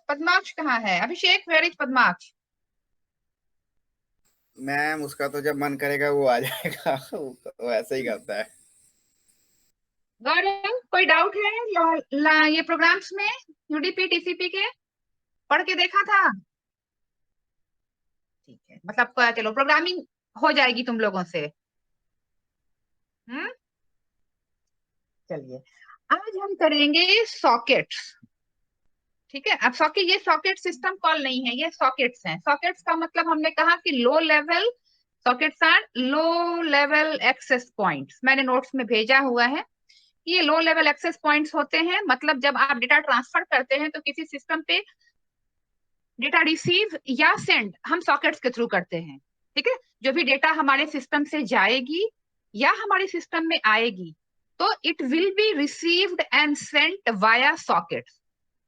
पद्माक्ष कहाँ है? अभिषेक, where is पद्माक्ष? Ma'am उसका तो जब मन करेगा वो आ जाएगा। वो ऐसे ही करता है। गौरव, कोई डाउट है ये प्रोग्राम्स में? यूडीपी टीसीपी के पढ़ के देखा था? ठीक है, मतलब चलो प्रोग्रामिंग हो जाएगी तुम लोगों से। हम्म, चलिए आज हम करेंगे सॉकेट्स। ठीक है, अब सॉकेट, ये सॉकेट सिस्टम कॉल नहीं है, ये सॉकेट्स हैं। सॉकेट्स का मतलब हमने कहा कि low level sockets are low level access points. मैंने नोट्स में भेजा हुआ है कि ये लो लेवल एक्सेस पॉइंट्स होते हैं। मतलब जब आप डेटा ट्रांसफर करते हैं तो किसी सिस्टम पे डेटा रिसीव या सेंड हम सॉकेट्स के थ्रू करते हैं। ठीक है, जो भी डेटा हमारे सिस्टम से जाएगी या हमारे सिस्टम में आएगी तो it will be received and sent via sockets.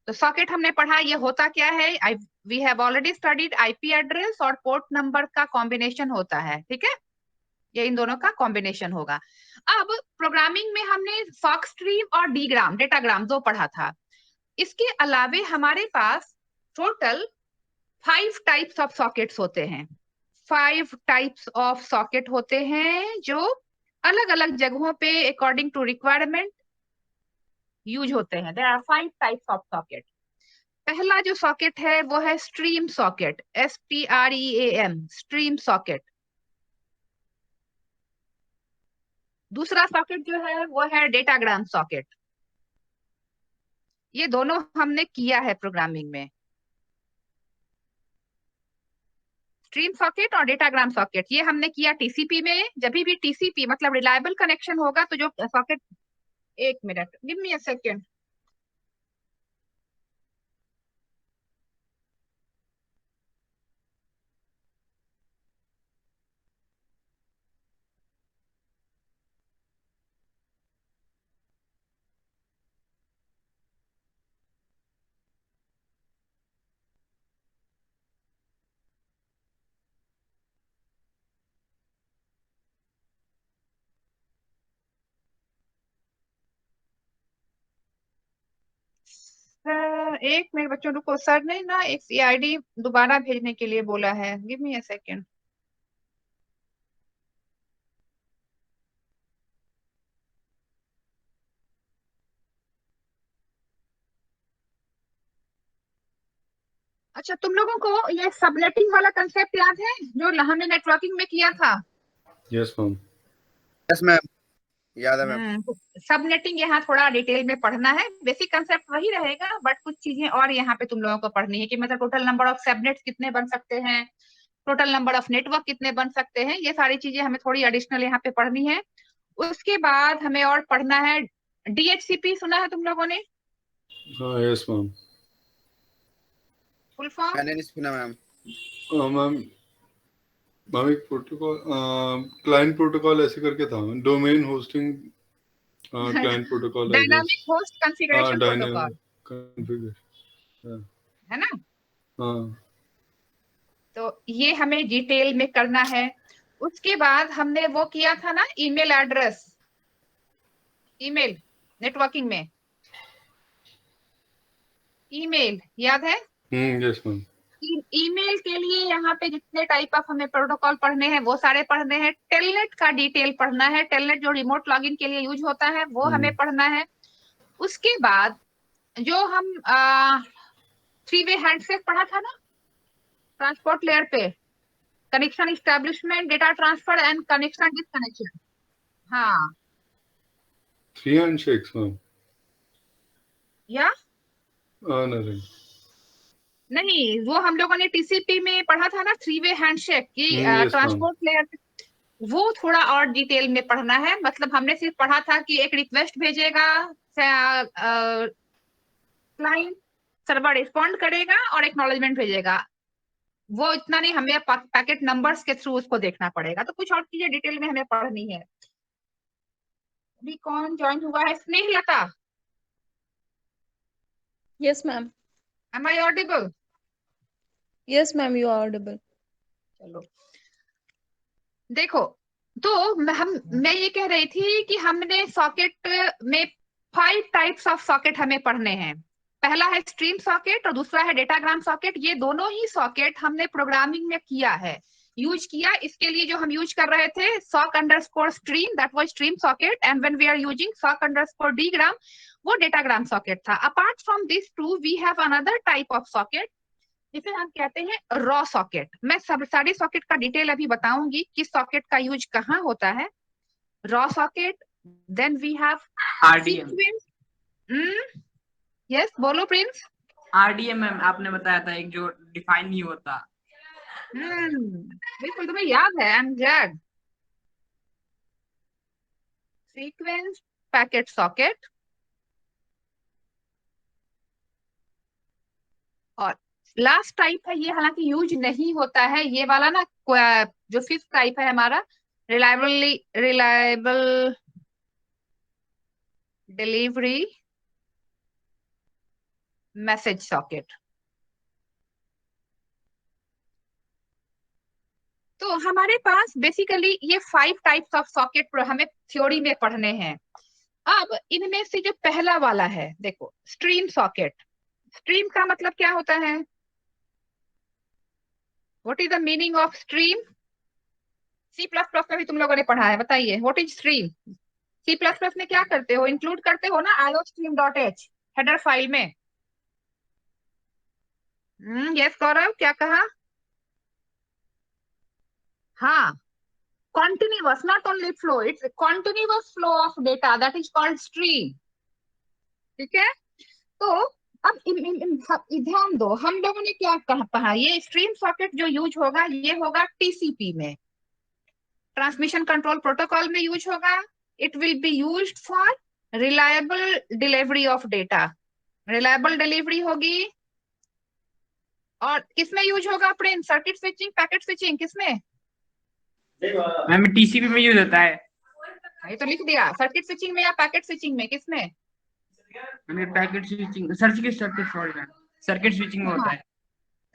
तो सॉकेट हमने पढ़ा, ये होता क्या है? We have already studied IP address और पोर्ट नंबर का कॉम्बिनेशन होता है। ठीक है, ये इन दोनों का कॉम्बिनेशन होगा। अब प्रोग्रामिंग में हमने फॉक्सट्री और डीग्राम, डेटाग्राम दो पढ़ा था। इसके अलावे हमारे पास टोटल 5 टाइप्स ऑफ सॉकेट्स होते हैं। 5 टाइप्स ऑफ सॉकेट होते हैं जो अलग अलग जगहों पे अकॉर्डिंग टू रिक्वायरमेंट यूज होते हैं। There are 5 types of socket. पहला जो सॉकेट है वो है stream socket, STREAM, stream socket. दूसरा सॉकेट जो है वो है डेटाग्राम सॉकेट। ये दोनों हमने किया है प्रोग्रामिंग में, स्ट्रीम सॉकेट और डेटाग्राम सॉकेट। ये हमने किया टीसीपी में। जब भी टीसीपी मतलब रिलायबल कनेक्शन होगा तो जो सॉकेट, एक minute, give me a second. एक मिनट बच्चों, रुको। सर ने ना एक CID दोबारा भेजने के लिए बोला है, गिव मी अ सेकेंड। अच्छा, तुम लोगों को ये सबनेटिंग वाला कंसेप्ट याद है जो हमने नेटवर्किंग में किया था? Yes ma'am. यस मैम, याद है मैम। सबनेटिंग यहाँ थोड़ा डिटेल में पढ़ना है। बेसिक कंसेप्ट वही रहेगा बट कुछ चीजें और यहाँ पे तुम लोगों को पढ़नी है कि मतलब टोटल नंबर ऑफ सबनेट्स कितने बन सकते हैं, टोटल नंबर ऑफ नेटवर्क कितने बन सकते हैं। ये सारी चीजें हमें थोड़ी एडिशनल यहाँ पे पढ़नी है। उसके बाद हमें और पढ़ना है DHCP। सुना है तुम लोगों ने? हाँ यस मैम। Full form? मैंने नहीं सुना मैम। मैम मैम एक प्रोटोकॉल, क्लाइंट प्रोटोकॉल ऐसे करके था, domain hosting client protocol I guess. Dynamic host हाँ कॉन्फ़िगरेशन प्रोटोकॉल, डायनामिक कॉन्फ़िगरेशन। है ना? हाँ तो ये हमें डिटेल में करना है। उसके बाद हमने वो किया था ना, ईमेल एड्रेस, ईमेल नेटवर्किंग में ईमेल याद है? Yes ma'am. ईमेल के लिए यहाँ पे जितने टाइप ऑफ हमें प्रोटोकॉल पढ़ने हैं वो सारे पढ़ने हैं। टेलनेट का डिटेल पढ़ना है, टेलनेट जो रिमोट लॉगिन के लिए यूज होता है वो हमें पढ़ना है। उसके बाद जो हम 3 वे हैंडशेक पढ़ा था ना ट्रांसपोर्ट लेयर पे, connection establishment, data transfer and connection disconnection. हाँ, 3 हैंडशेक्स मैम। या नहीं। नहीं, वो हम लोगों ने टीसीपी में पढ़ा था ना, 3 वे हैंडशेक की यस मैम। Transport layer. वो थोड़ा और डिटेल में पढ़ना है। मतलब हमने सिर्फ पढ़ा था कि एक रिक्वेस्ट भेजेगा, क्लाइंट सर्वर रिस्पॉन्ड करेगा और एक्नॉलेजमेंट भेजेगा। वो इतना नहीं, हमें पैकेट नंबर्स के थ्रू उसको देखना पड़ेगा। तो कुछ और चीजें डिटेल में हमें पढ़नी है। अभी कौन ज्वाइन हुआ है? Snehlata, Yes, ma'am. Am I audible? Yes, ma'am, you are audible. चलो देखो, तो मैं ये कह रही थी कि हमने सॉकेट में 5 टाइप्स ऑफ सॉकेट हमें पढ़ने हैं। पहला है स्ट्रीम सॉकेट और दूसरा है डेटाग्राम सॉकेट। ये दोनों ही सॉकेट हमने प्रोग्रामिंग में किया है, यूज किया। इसके लिए जो हम यूज कर रहे थे sock_stream, that was stream socket, and when we are using sock_dgram, वो डेटाग्राम सॉकेट था। Apart from this two we have another type of socket जिसे हम कहते हैं रॉ सॉकेट। मैं सब सारी सॉकेट का डिटेल अभी बताऊंगी किस सॉकेट का यूज कहाँ होता है। Raw socket, then we have RDM. Sequence. Yes, बोलो प्रिंस। आरडीएम मैम आपने बताया था, एक जो डिफाइन नहीं होता। बिल्कुल, तुम्हें याद है, I am glad. Sequence packet socket और लास्ट टाइप है ये, हालांकि यूज नहीं होता है ये वाला ना, जो फिफ्थ टाइप है हमारा, रिलायबल डिलीवरी मैसेज सॉकेट। तो हमारे पास बेसिकली ये 5 टाइप्स ऑफ सॉकेट हमें थ्योरी में पढ़ने हैं। अब इनमें से जो पहला वाला है, देखो, स्ट्रीम सॉकेट। स्ट्रीम का मतलब क्या होता है? What is the meaning of stream? C++ में भी तुम लोगों ने पढ़ा है, बताइए व्हाट इज स्ट्रीम। C++ में क्या करते हो, इंक्लूड करते हो ना iostream.h हेडर फाइल में। यस गौरव, क्या कहा? हाँ, continuous, not only flow, it's a continuous flow of data, that is called stream। ठीक है, तो अब ध्यान दो, हम लोगों ने क्या कहा, ये स्ट्रीम सॉकेट जो यूज होगा ये होगा TCP में, ट्रांसमिशन कंट्रोल प्रोटोकॉल में यूज होगा। It will be used for reliable delivery of data. Reliable delivery होगी। और किसमें यूज होगा Prince? Circuit switching, packet switching, किसमें? मैम टीसीपी में यूज होता है। ये तो लिख दिया, सर्किट स्विचिंग में या पैकेट स्विचिंग में, किसमें? पैकेट स्विचिंग, सर्किट स्विचिंग में होता है।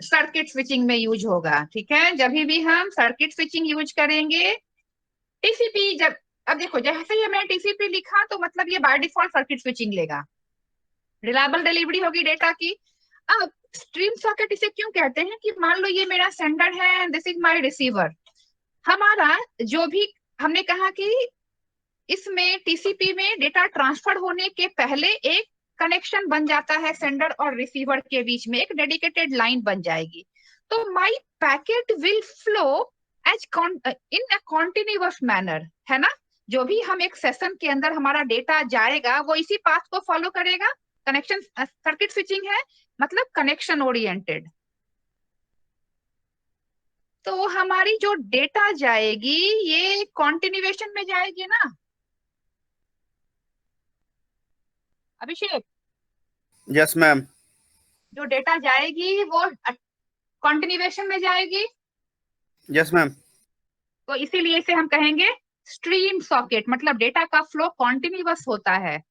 सर्किट स्विचिंग में यूज होगा। ठीक है, जब भी हम सर्किट स्विचिंग यूज करेंगे, टीसीपी जब, अब देखो जैसे ही मैंने टीसीपी लिखा तो मतलब ये बाय डिफॉल्ट सर्किट स्विचिंग लेगा, रिलायबल डिलीवरी होगी डेटा की। अब स्ट्रीम सॉकेट इसे क्यों कहते हैं कि मान लो ये मेरा सेंडर है, दिस इज माय रिसीवर। हमारा जो भी, हमने कहा कि इसमें टीसीपी में डेटा ट्रांसफर होने के पहले एक कनेक्शन बन जाता है सेंडर और रिसीवर के बीच में, एक डेडिकेटेड लाइन बन जाएगी। तो my packet will flow as in a continuous manner, है ना। जो भी हम एक सेशन के अंदर हमारा डेटा जाएगा वो इसी पाथ को फॉलो करेगा। कनेक्शन, सर्किट स्विचिंग है मतलब कनेक्शन ओरिएंटेड। तो हमारी जो डेटा जाएगी ये कॉन्टिन्यूएशन में जाएगी ना अभिषेक? Yes ma'am. जो डेटा जाएगी वो कॉन्टिन्यूएशन में जाएगी। Yes ma'am. तो इसीलिए इसे हम कहेंगे स्ट्रीम सॉकेट, मतलब डेटा का फ्लो कॉन्टिन्यूअस होता है।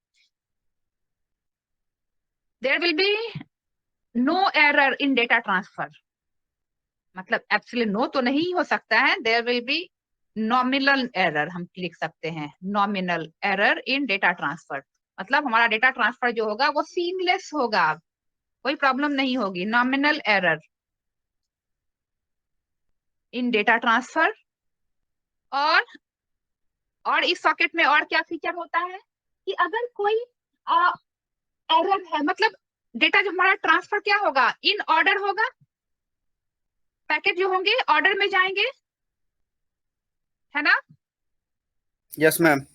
There will be no error in data transfer, मतलब एब्सोल्यूट नो तो नहीं हो सकता है, there will be nominal error, हम लिख सकते हैं nominal error in data transfer. मतलब हमारा डेटा ट्रांसफर जो होगा वो सीमलेस होगा, कोई प्रॉब्लम नहीं होगी। Nominal error in data transfer. और इस सॉकेट में और क्या फीचर होता है कि अगर कोई एरर है, मतलब डेटा जो हमारा ट्रांसफर क्या होगा, इन ऑर्डर होगा, पैकेट जो होंगे ऑर्डर में जाएंगे, है ना। Yes ma'am.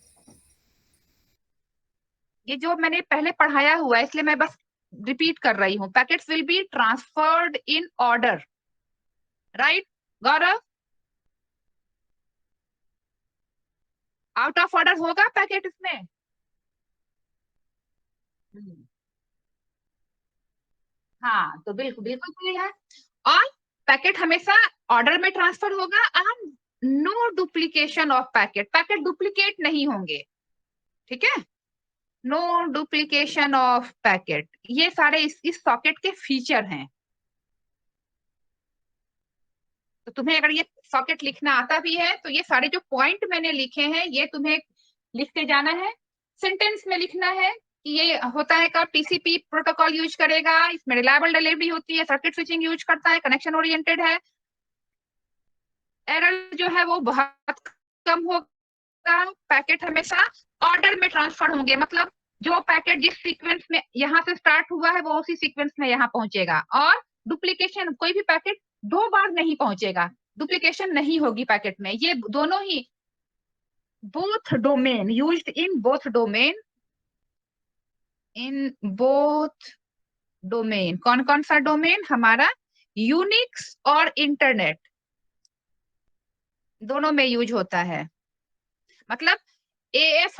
ये जो मैंने पहले पढ़ाया हुआ है इसलिए मैं बस रिपीट कर रही हूँ। Packets will be transferred in order, right Gaurav? Out of order होगा पैकेट इसमें? हाँ, तो बिल्कुल बिल्कुल सही है। और पैकेट हमेशा ऑर्डर में ट्रांसफर होगा and no duplication of packet, packet duplicate नहीं होंगे। ठीक है, नो डुप्लीकेशन ऑफ पैकेट, ये सारे इस सॉकेट के फीचर हैं। तो तुम्हें अगर ये सॉकेट लिखना आता भी है तो ये सारे जो पॉइंट मैंने लिखे हैं ये तुम्हें लिखते जाना है, सेंटेंस में लिखना है, कि ये होता है कब टीसीपी प्रोटोकॉल यूज करेगा, इसमें रिलायबल डिलीवरी होती है, सर्किट स्विचिंग यूज करता है, कनेक्शन ओरिएंटेड है, एरर जो है वो बहुत कम होगा, पैकेट हमेशा ऑर्डर में ट्रांसफर होंगे, मतलब जो पैकेट जिस सीक्वेंस में यहाँ से स्टार्ट हुआ है वो उसी सीक्वेंस में यहाँ पहुंचेगा, और डुप्लीकेशन, कोई भी पैकेट 2 बार नहीं पहुंचेगा, डुप्लीकेशन नहीं होगी पैकेट में। ये दोनों ही both domain used in both domain कौन कौन सा डोमेन हमारा, यूनिक्स और इंटरनेट दोनों में यूज होता है। मतलब AF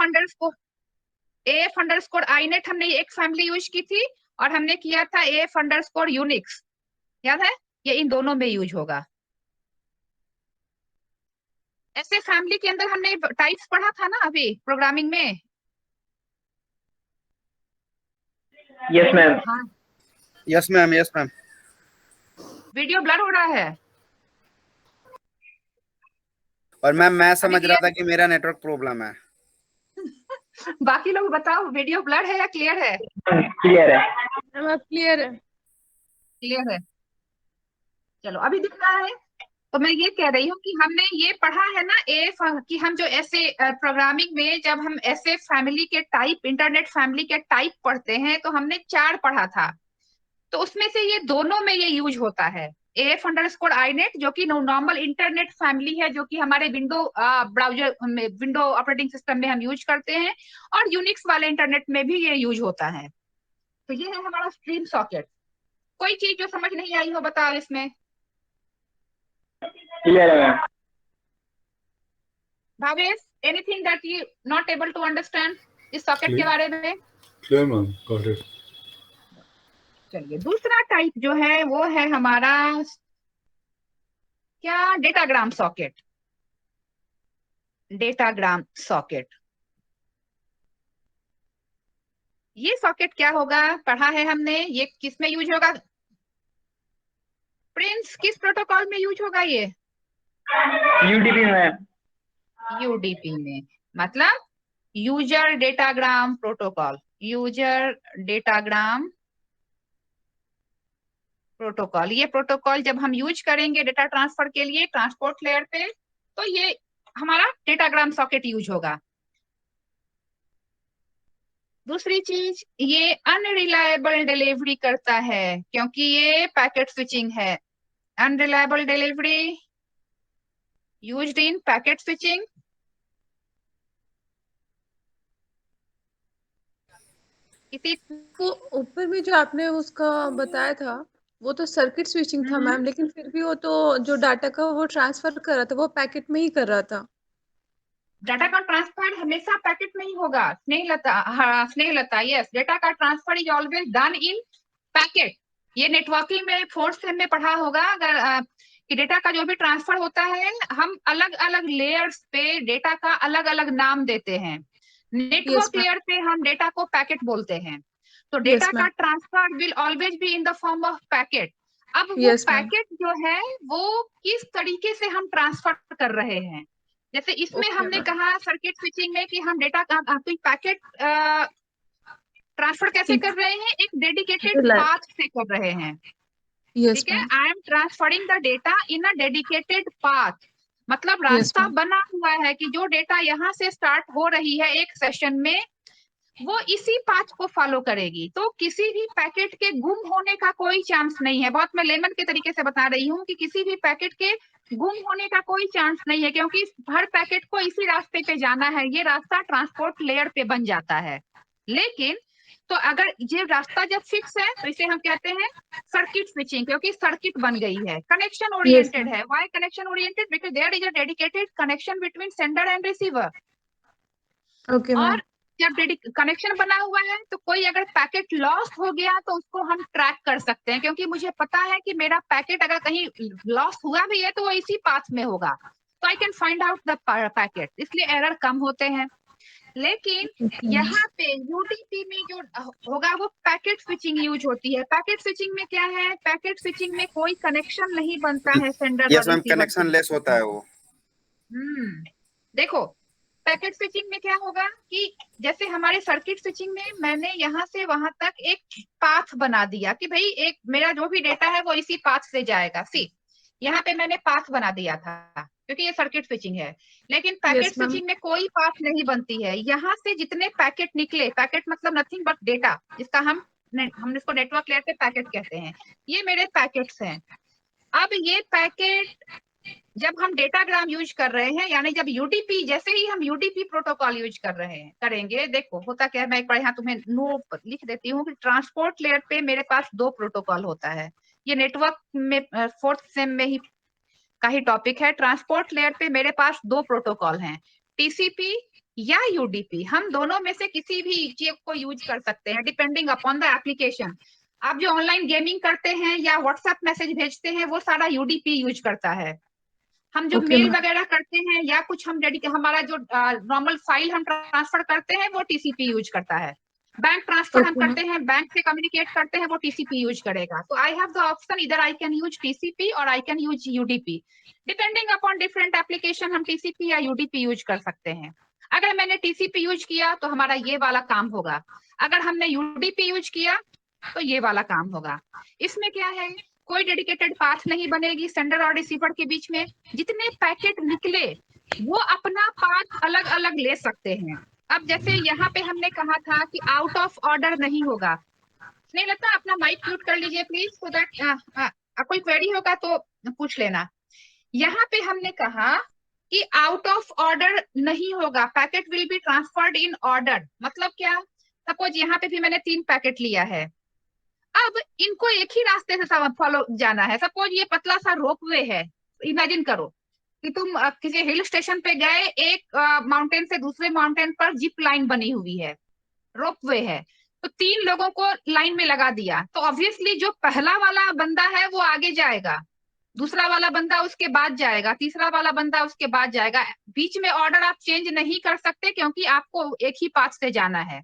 अंडरस्कोर आईनेट हमने एक फैमिली यूज की थी, और हमने किया था AF अंडरस्कोर यूनिक्स, याद है, ये इन दोनों में यूज होगा। ऐसे फैमिली के अंदर हमने टाइप्स पढ़ा था ना अभी प्रोग्रामिंग में। Yes ma'am. हाँ, yes ma'am, yes ma'am. Video blur हो रहा है। और मैम मैं समझ अभी रहा था कि मेरा नेटवर्क प्रॉब्लम है। बाकी लोग बताओ, वीडियो ब्लर है या क्लियर है? क्लियर है। मैम अब क्लियर है। क्लियर है, चलो अभी दिख रहा है। तो मैं ये कह रही हूँ कि हमने ये पढ़ा है ना कि हम जो ऐसे प्रोग्रामिंग में जब हम ऐसे फैमिली के टाइप, इंटरनेट फैमिली के टाइप पढ़ते हैं, तो हमने 4 पढ़ा था, तो उसमें से ये दोनों में ये यूज होता है। AF अंडरस्कोर आईनेट जो कि नॉर्मल इंटरनेट फैमिली है, जो कि हमारे विंडो ब्राउजर में, विंडो ऑपरेटिंग सिस्टम में हम यूज करते हैं, और यूनिक्स वाले इंटरनेट में भी ये यूज होता है। तो ये है हमारा स्ट्रीम सॉकेट। कोई चीज जो समझ नहीं आई हो बताओ इसमें। क्लियर है ma'am. Bhavesh, anything that you not able to understand इस सॉकेट के बारे में? Clear ma'am, got it. चलिए, दूसरा टाइप जो है वो है हमारा क्या, डेटाग्राम सॉकेट। डेटाग्राम सॉकेट, ये सॉकेट क्या होगा, पढ़ा है हमने, ये किस में यूज होगा प्रिंस, किस प्रोटोकॉल में यूज होगा ये? UDP ma'am. यूडीपी में, मतलब user datagram protocol. User datagram protocol, ये प्रोटोकॉल जब हम यूज करेंगे डेटा ट्रांसफर के लिए ट्रांसपोर्ट लेयर पे, तो ये हमारा डेटाग्राम सॉकेट यूज होगा। दूसरी चीज, ये अनरिलायबल डिलीवरी करता है, क्योंकि ये पैकेट स्विचिंग है। Unreliable delivery used in packet switching. किसी वो ऊपर में जो आपने उसका बताया था वो तो सर्किट स्विचिंग था मैम, लेकिन फिर भी वो तो जो डाटा का वो ट्रांसफर कर रहा था वो पैकेट में ही कर रहा था। डाटा का ट्रांसफर हमेशा पैकेट में ही होगा स्नेहलता। हाँ स्नेहलता, यस, डाटा का transfer is always done in packet. ये नेटवर्किंग में 4th सेम में पढ़ा होगा, अगर कि डेटा का जो भी ट्रांसफर होता है, हम अलग अलग लेयर्स पे डेटा का अलग अलग नाम देते हैं। Network ma'am. लेयर पे हम डेटा को पैकेट बोलते हैं। तो डेटा Yes, का ma'am. Transfer will always be in the form of packet. अब वो Yes, ma'am. पैकेट जो है वो किस तरीके से हम ट्रांसफर कर रहे हैं, जैसे इसमें Okay, हमने ma'am. कहा सर्किट स्विचिंग में कि हम डेटा का पैकेट ट्रांसफर कैसे कर रहे हैं, एक डेडिकेटेड Reli- पाथ से कर रहे हैं। Yes, ठीक है, ma'am. I am transferring the data in a dedicated path, मतलब Yes, रास्ता ma'am. बना हुआ है कि जो डेटा यहाँ से स्टार्ट हो रही है एक सेशन में, वो इसी पाथ को फॉलो करेगी। तो किसी भी पैकेट के गुम होने का कोई चांस नहीं है। बहुत मैं लेमन के तरीके से बता रही हूँ कि किसी भी पैकेट के गुम होने का कोई चांस नहीं है, क्योंकि हर पैकेट को इसी रास्ते पे जाना है। ये रास्ता ट्रांसपोर्ट लेयर पे बन जाता है। लेकिन तो अगर ये रास्ता जब फिक्स है तो इसे हम कहते हैं सर्किट स्विचिंग, क्योंकि सर्किट बन गई है। कनेक्शन ओरिएंटेड है। Why connection oriented? Because there is a dedicated connection between sender and receiver. Okay, ma'am. और जब कनेक्शन बना हुआ है तो कोई अगर पैकेट लॉस हो गया तो उसको हम ट्रैक कर सकते हैं, क्योंकि मुझे पता है कि मेरा पैकेट अगर कहीं लॉस हुआ भी है तो वो इसी पाथ में होगा, तो I can find out the packet, इसलिए एरर कम होते हैं। लेकिन यहाँ पे यूडीपी में जो होगा वो पैकेट स्विचिंग यूज होती है। पैकेट स्विचिंग में क्या है, पैकेट स्विचिंग में कोई कनेक्शन नहीं बनता है सेंडर यस और मैम, रिसीवर कनेक्शन लेस होता है वो। देखो, पैकेट स्विचिंग में क्या होगा कि जैसे हमारे सर्किट स्विचिंग में मैंने यहाँ से वहां तक एक पाथ बना दिया कि भाई एक मेरा जो भी डेटा है वो इसी पाथ से जाएगा। सी यहाँ पे मैंने पाथ बना दिया था क्योंकि ये सर्किट स्विचिंग है। लेकिन पैकेट यस मैम। स्विचिंग में कोई पाथ नहीं बनती है। यहाँ से जितने पैकेट निकले, पैकेट मतलब नथिंग बट डेटा, जिसका हम इसको नेटवर्क लेयर पे पैकेट कहते हैं, ये मेरे पैकेट्स हैं। अब ये पैकेट जब हम डेटाग्राम यूज कर रहे हैं, यानी जब यूडीपी, जैसे ही हम यूडीपी प्रोटोकॉल यूज कर रहे हैं करेंगे, देखो होता क्या है, मैं एक बार यहाँ तुम्हें नोट लिख देती हूँ कि ट्रांसपोर्ट लेयर पे मेरे पास 2 प्रोटोकॉल होता है। ये नेटवर्क में 4th सेम में ही का ही टॉपिक है। ट्रांसपोर्ट लेयर पे मेरे पास 2 प्रोटोकॉल हैं, टीसीपी या यूडीपी। हम दोनों में से किसी भी चीज को यूज कर सकते हैं डिपेंडिंग अपॉन द एप्लीकेशन। आप जो ऑनलाइन गेमिंग करते हैं या व्हाट्सएप मैसेज भेजते हैं वो सारा यूडीपी यूज करता है। हम जो Okay, मेल ma'am. वगैरह करते हैं या कुछ हम हमारा जो नॉर्मल फाइल हम ट्रांसफर करते हैं वो टीसीपी यूज करता है। बैंक ट्रांसफर हम Okay, करते हैं, बैंक से कम्युनिकेट करते हैं, वो टीसीपी यूज करेगा। तो आई हैव द ऑप्शन, इधर आई कैन यूज टीसीपी और I can use UDP. Depending upon different application हम टीसीपी या यूडीपी यूज कर सकते हैं। अगर मैंने टीसीपी यूज किया तो हमारा ये वाला काम होगा, अगर हमने यूडीपी यूज किया तो ये वाला काम होगा। इसमें क्या है, कोई डेडिकेटेड पाथ नहीं बनेगी सेंडर और रिसीवर के बीच में। जितने पैकेट निकले वो अपना पाथ अलग अलग ले सकते हैं। अब जैसे यहाँ पे हमने कहा था कि आउट ऑफ ऑर्डर नहीं होगा। स्नेहलता अपना माइक म्यूट कर लीजिए प्लीज, सो दैट कोई क्वेरी होगा तो पूछ लेना। यहाँ पे हमने कहा कि आउट ऑफ ऑर्डर नहीं होगा, packet will be transferred in order. मतलब क्या, सपोज यहाँ पे भी मैंने 3 पैकेट लिया है, अब इनको एक ही रास्ते से फॉलो जाना है। सपोज ये पतला सा रोपवे है, इमेजिन करो कि तुम किसी हिल स्टेशन पे गए, एक माउंटेन से दूसरे माउंटेन पर जिप लाइन बनी हुई है, रोपवे है, तो 3 लोगों को लाइन में लगा दिया, तो ऑब्वियसली जो पहला वाला बंदा है वो आगे जाएगा, दूसरा वाला बंदा उसके बाद जाएगा, तीसरा वाला बंदा उसके बाद जाएगा। बीच में ऑर्डर आप चेंज नहीं कर सकते क्योंकि आपको एक ही पाथ से जाना है।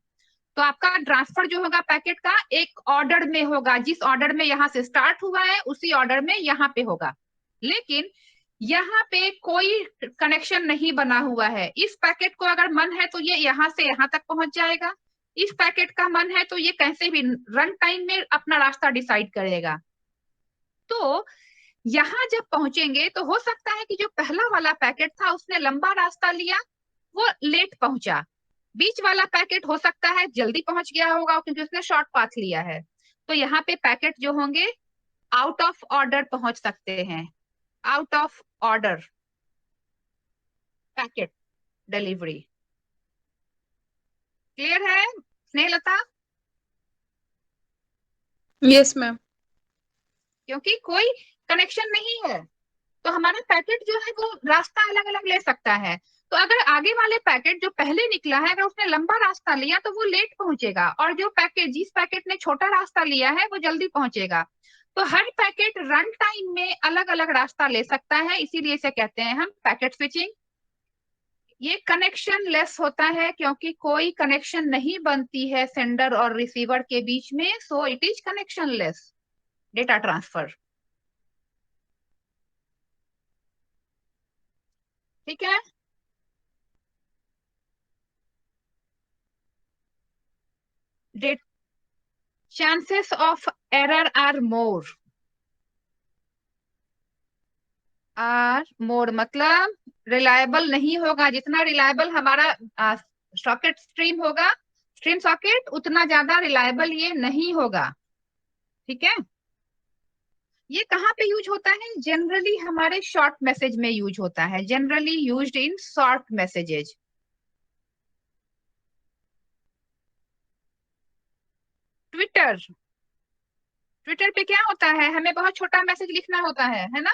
तो आपका ट्रांसफर जो होगा पैकेट का एक ऑर्डर में होगा, जिस ऑर्डर में यहाँ से स्टार्ट हुआ है उसी ऑर्डर में यहाँ पे होगा। लेकिन यहाँ पे कोई कनेक्शन नहीं बना हुआ है। इस पैकेट को अगर मन है तो ये यहाँ से यहाँ तक पहुंच जाएगा, इस पैकेट का मन है तो ये कैसे भी रन टाइम में अपना रास्ता डिसाइड करेगा। तो यहाँ जब पहुंचेंगे तो हो सकता है कि जो पहला वाला पैकेट था उसने लंबा रास्ता लिया, वो लेट पहुंचा। बीच वाला पैकेट हो सकता है जल्दी पहुंच गया होगा क्योंकि उसने शॉर्ट पाथ लिया है। तो यहाँ पे पैकेट जो होंगे आउट ऑफ ऑर्डर पहुंच सकते हैं, out of order packet delivery. Clear है स्नेहलता? Yes ma'am. क्योंकि कोई कनेक्शन नहीं है तो हमारा पैकेट जो है वो रास्ता अलग अलग ले सकता है। तो अगर आगे वाले पैकेट जो पहले निकला है अगर उसने लंबा रास्ता लिया तो वो लेट पहुंचेगा, और जो पैकेट जिस पैकेट ने छोटा रास्ता लिया है वो जल्दी पहुंचेगा। तो हर पैकेट रन टाइम में अलग अलग रास्ता ले सकता है, इसीलिए इसे कहते हैं हम पैकेट स्विचिंग। ये कनेक्शन लेस होता है क्योंकि कोई कनेक्शन नहीं बनती है सेंडर और रिसीवर के बीच में, so it is connection less data transfer. ठीक है, chances of error are more मतलब रिलायबल नहीं होगा। जितना रिलायबल हमारा सॉकेट स्ट्रीम होगा, स्ट्रीम सॉकेट, उतना ज्यादा रिलायबल ये नहीं होगा। ठीक है, ये कहाँ पे यूज होता है? जनरली हमारे शॉर्ट मैसेज में यूज होता है, generally used in short messages. Twitter, Twitter पे क्या होता है, हमें बहुत छोटा मैसेज लिखना होता है ना?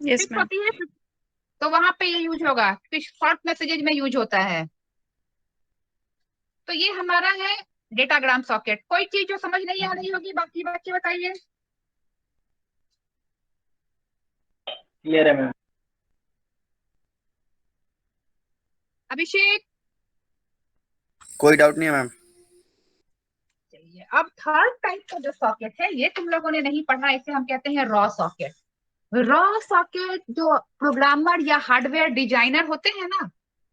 Yes ma'am. होती है तो वहां पे ये यूज होगा, शॉर्ट मैसेजेज में यूज होता है। तो ये हमारा है डेटाग्राम सॉकेट। कोई चीज जो समझ नहीं आ रही होगी बाकी बच्चे बताइए। क्लियर है मैम। अभिषेक? कोई डाउट नहीं है मैम। चलिए, अब थर्ड टाइप का जो सॉकेट है ये तुम लोगों ने नहीं पढ़ा, इसे हम कहते हैं रॉ सॉकेट। रॉ सॉकेट जो प्रोग्रामर या हार्डवेयर डिजाइनर होते हैं ना,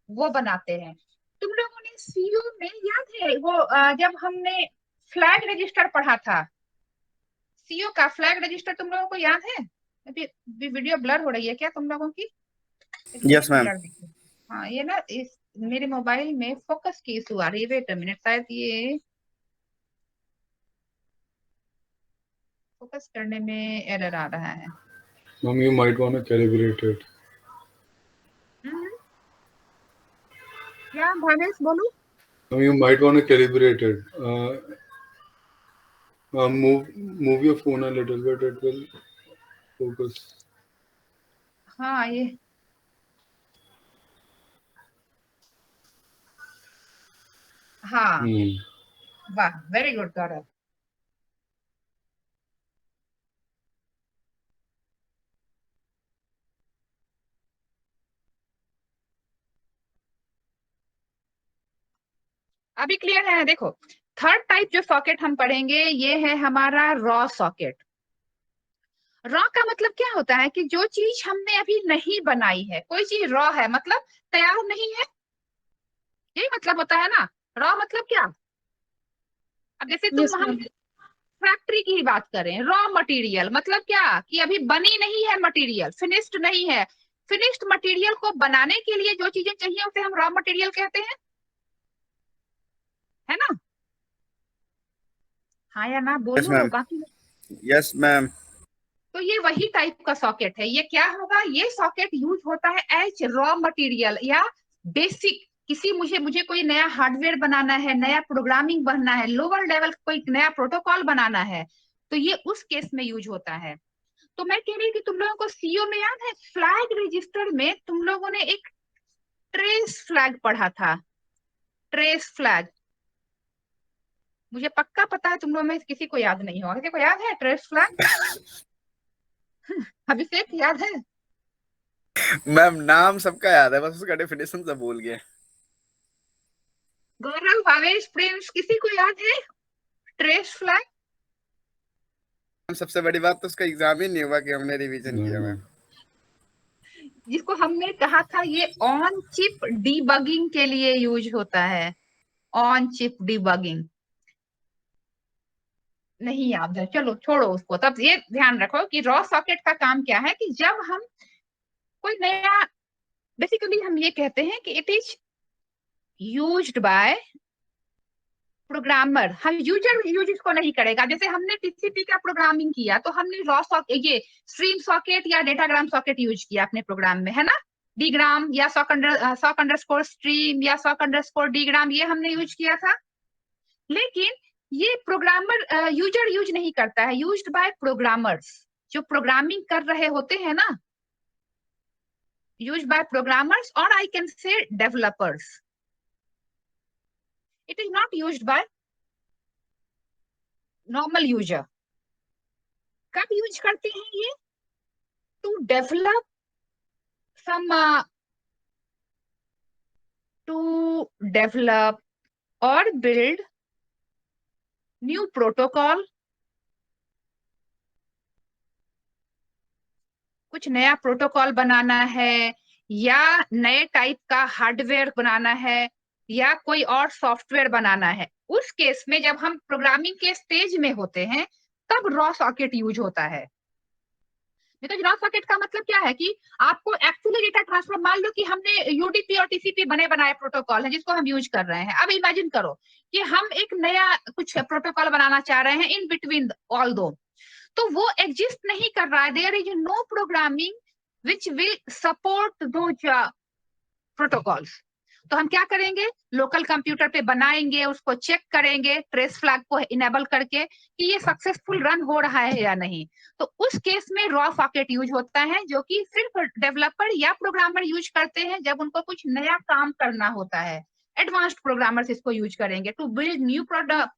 वो बनाते हैं। तुम लोगों ने सीयू में याद है वो जब हमने फ्लैग रजिस्टर पढ़ा था, सीयू का फ्लैग रजिस्टर तुम लोगों को याद है? अभी वीडियो ब्लर हो रही है क्या तुम लोगों की? Yes ma'am. ब्लर दिख रही है। हाँ, ये ना इस मेरे मोबाइल में फोकस की इशू आ रही है। वेट अ मिनट, शायद ये फोकस करने में एरर आ रहा है। Mom, you might want to calibrate it. हम्म, क्या भावेश बोलूं? Mom, you might want to calibrate it. Move your phone a little bit. It will focus. हाँ ये हाँ, Hmm. वाह, वेरी गुड गौरव। अभी क्लियर है? देखो, थर्ड टाइप जो सॉकेट हम पढ़ेंगे ये है हमारा रॉ सॉकेट। रॉ का मतलब क्या होता है कि जो चीज हमने अभी नहीं बनाई है, कोई चीज रॉ है मतलब तैयार नहीं है, यही मतलब होता है ना। रॉ मतलब क्या? अब जैसे यस हम मैम। फैक्ट्री की ही बात करें, रॉ मटेरियल मतलब क्या कि अभी बनी नहीं है मटेरियल, फिनिश्ड नहीं है। फिनिश्ड मटेरियल को बनाने के लिए जो चीजें चाहिए उसे हम रॉ मटेरियल कहते हैं, है ना? हाँ या ना यस बोलो मैम। बाकी। Yes ma'am. तो ये वही टाइप का सॉकेट है। ये क्या होगा? ये सॉकेट यूज होता है एज रॉ मटेरियल या बेसिक, किसी मुझे मुझे कोई नया हार्डवेयर बनाना है, नया प्रोग्रामिंग बनना है, लोअर लेवल कोई नया प्रोटोकॉल बनाना है, तो ये उस केस में यूज होता है। तो मैं कह रही कि तुम लोगों को सीओ में याद है फ्लैग रजिस्टर में तुम लोगों ने एक ट्रेस फ्लैग पढ़ा था, ट्रेस फ्लैग। मुझे पक्का पता है तुम लोगों में किसी को याद नहीं होगा। किसी को याद है ट्रेस फ्लैग? अभिषेक याद है? मैम नाम सबका याद है, बस उसका डेफिनेशन सब भूल गए। गौरव, भावेश, प्रिंस, किसी को याद है ट्रेस फ्लैग? सबसे बड़ी बात तो उसका एग्जाम ही नहीं हुआ कि हमने रिवीजन किया मैम। जिसको हमने कहा था ये ऑन चिप डीबगिंग के लिए यूज होता है, ऑन चिप डीबगिंग। नहीं याद है, चलो छोड़ो उसको। तब ये ध्यान रखो कि रॉ सॉकेट का काम क्या है कि जब हम कोई नया, बेसिकली हम ये कहते हैं कि it is used by programmer. हम यूजर यूज इसको नहीं करेगा। जैसे हमने टीसीपी का प्रोग्रामिंग किया तो हमने रॉ सॉकेट, ये स्ट्रीम सॉकेट या डेटाग्राम सॉकेट यूज किया अपने प्रोग्राम में, है ना? डीग्राम या सॉक अंडरस्कोर स्ट्रीम या सॉक अंडरस्कोर डीग्राम, ये हमने यूज किया था। लेकिन ये प्रोग्रामर यूजर यूज नहीं करता है, यूज्ड बाय प्रोग्रामर्स जो प्रोग्रामिंग कर रहे होते हैं ना, यूज्ड बाय प्रोग्रामर्स और I can say developers. It is not used by normal user. कब यूज करते हैं ये? To develop some to develop और बिल्ड न्यू प्रोटोकॉल। कुछ नया प्रोटोकॉल बनाना है या नए टाइप का हार्डवेयर बनाना है या कोई और सॉफ्टवेयर बनाना है, उस केस में जब हम प्रोग्रामिंग के स्टेज में होते हैं तब रॉ सॉकेट यूज होता है। तो रॉ सॉकेट का मतलब क्या है कि आपको एक्चुअली डेटा ट्रांसफर, मान लो कि हमने यूडीपी और टीसीपी बने बनाए प्रोटोकॉल है जिसको हम यूज कर रहे हैं। अब इमेजिन करो कि हम एक नया कुछ प्रोटोकॉल बनाना चाह रहे हैं इन बिटवीन ऑल दो, तो वो एग्जिस्ट नहीं कर रहा है। There is no programming which will support those protocols. तो हम क्या करेंगे? लोकल कंप्यूटर पे बनाएंगे, उसको चेक करेंगे ट्रेस फ्लैग को इनेबल करके कि ये सक्सेसफुल रन हो रहा है या नहीं। तो उस केस में रॉ सॉकेट यूज होता है, जो कि सिर्फ डेवलपर या प्रोग्रामर यूज करते हैं जब उनको कुछ नया काम करना होता है। एडवांस्ड प्रोग्रामर्स इसको यूज करेंगे to build new product,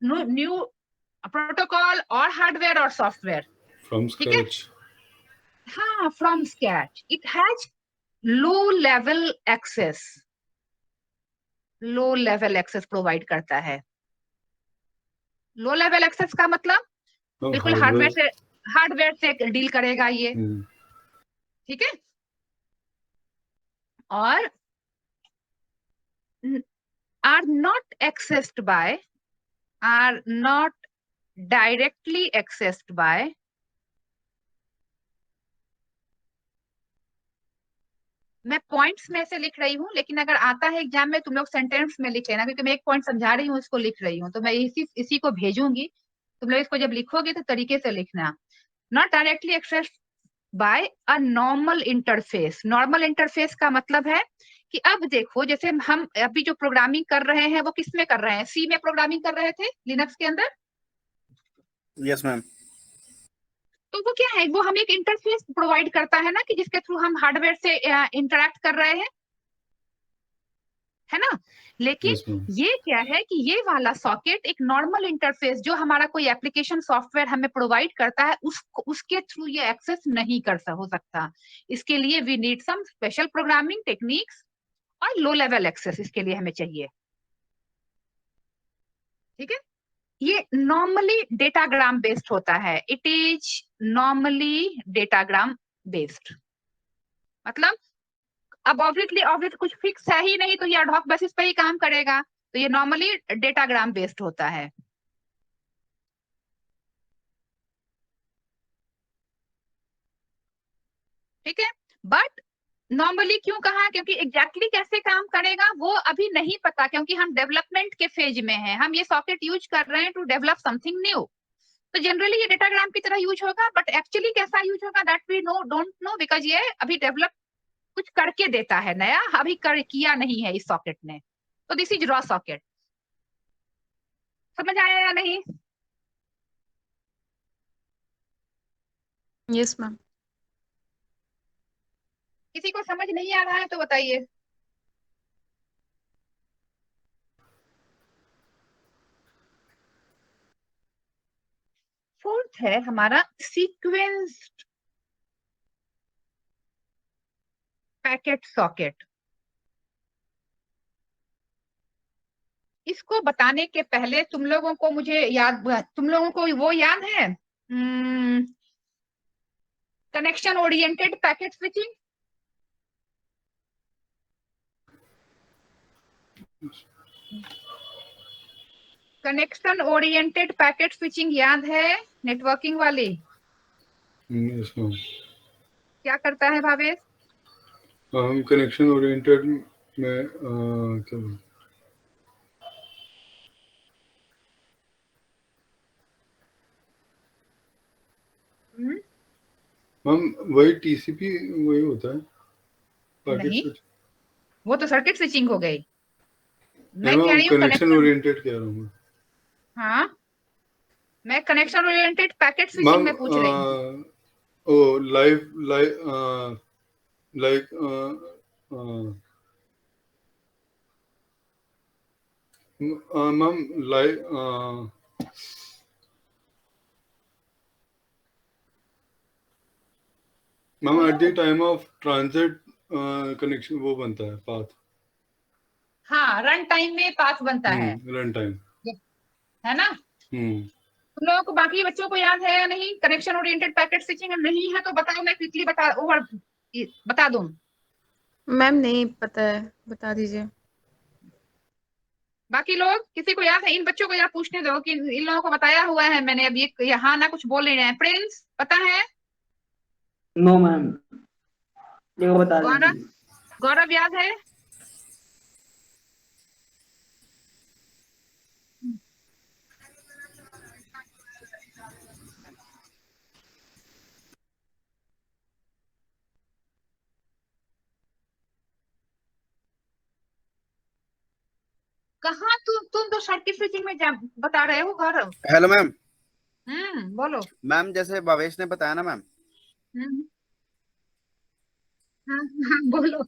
new protocol और हार्डवेयर और सॉफ्टवेयर। From ठीक है? scratch. हाँ, from scratch. It has low level access, low level access provide करता है। लो लेवल एक्सेस का मतलब No, बिल्कुल हार्डवेयर से हार्डवेयर से डील करेगा ये, ठीक है। और are not accessed by, are not directly accessed by मैं पॉइंट्स में से लिख रही हूँ, लेकिन अगर आता है एग्जाम में तुम लोग सेंटेंस में लिख लेना, क्योंकि मैं एक पॉइंट समझा रही हूँ, इसको लिख रही हूँ, तो मैं इसी को भेजूंगी, तुम लोग इसको जब लिखोगे तो तरीके से लिखना। Not directly access by a normal interface. Normal interface का मतलब है कि अब देखो, जैसे हम अभी जो प्रोग्रामिंग कर रहे हैं वो किस में कर रहे हैं, सी में प्रोग्रामिंग कर रहे थे लिनक्स के अंदर। Yes ma'am. तो वो क्या है, वो हमें एक इंटरफेस प्रोवाइड करता है ना, कि जिसके थ्रू हम हार्डवेयर से इंटरेक्ट कर रहे हैं, है ना। लेकिन Yes, ma'am. ये क्या है कि ये वाला सॉकेट एक नॉर्मल इंटरफेस जो हमारा कोई एप्लीकेशन सॉफ्टवेयर हमें प्रोवाइड करता है, उसके थ्रू ये एक्सेस नहीं हो सकता। इसके लिए we need some special programming techniques और लो लेवल एक्सेस इसके लिए हमें चाहिए, ठीक है। ये नॉर्मली डेटाग्राम बेस्ड होता है, it is normally datagram based. मतलब अब ऑब्वियसली कुछ फिक्स है ही नहीं, तो ये एडहॉक बेसिस पे ही काम करेगा, तो ये नॉर्मली डेटाग्राम बेस्ड होता है। ठीक है, बट नॉर्मली क्यों कहा, क्योंकि एग्जैक्टली कैसे काम करेगा वो अभी नहीं पता, क्योंकि हम डेवलपमेंट के फेज में हैं, हम ये सॉकेट यूज कर रहे हैं टू डेवलप समथिंग न्यू। तो जनरली ये डेटाग्राम की तरह यूज होगा, बट एक्चुअली कैसा यूज होगा that we don't know, because ये अभी डेवलप कुछ करके देता है नया, अभी किया नहीं है इस सॉकेट ने। तो दिस इज रॉ सॉकेट। समझ आया या नहीं? Yes ma'am. किसी को समझ नहीं आ रहा है तो बताइए। फोर्थ है हमारा सीक्वेंस्ड पैकेट सॉकेट। इसको बताने के पहले तुम लोगों को तुम लोगों को वो याद है connection oriented packet switching? Connection oriented packet switching याद है, नेटवर्किंग वाली? Yes, ma'am. क्या करता है भावेश? हम कनेक्शन ओरिएंटेड में क्या मैम, वही टीसीपी वही होता है, पैकेट नहीं, स्विच। वो तो सर्किट स्विचिंग हो गई। मैं मैम कह रही हूँ कनेक्शन ओरिएंटेड कह रहा हूँ हाँ, मैं connection oriented packet switching ma'am. में पूछ रही हूँ। Oh live like ma'am live ma'am at the time of transit connection वो बनता है पाथ। हाँ, रन टाइम में पाथ बनता है, रन टाइम, है ना। तुम लोगों को, बाकी बच्चों को याद है या नहीं कनेक्शन ओरिएंटेड पैकेट स्विचिंग? नहीं है तो बताओ, मैं क्विकली बता दूं। मैम नहीं पता है, बता दीजिए। बाकी लोग, किसी को याद है? इन बच्चों को याद पूछने दो कि इन लोगों को बताया हुआ है मैंने। अब ये यहाँ ना कुछ बोल नहीं रहे हैं। प्रिंस पता है? नो मैम, ये बता गौरव, दीजिए। गौरव याद है? कहाँ तुम तो सर्किट स्विचिंग में बता रहे हो गौरव। Hello ma'am. बोलो। मैम जैसे भावेश ने बताया ना मैम, हम्म हाँ हाँ बोलो।